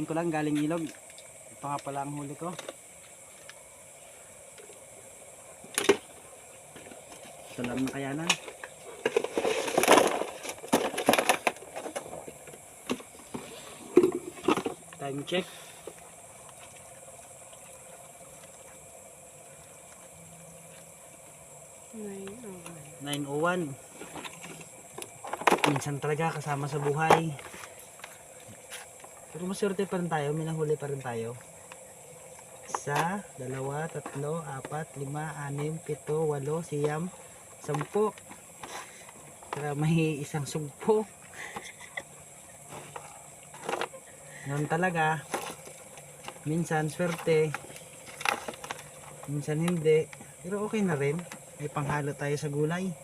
Kakain ko lang galing ilog. Ito nga pala ang huli ko. Ito lang na kayanan. Time check. 9:01. Minsan talaga kasama sa buhay. Pero maswerte pa rin tayo, may nahuli pa rin tayo. 1, 2, 3, 4, 5, 6, 7, 8, 9, 10. Para may isang sugpo. Noon talaga. Minsan swerte. Minsan hindi. Pero okay na rin. May panghalo tayo sa gulay.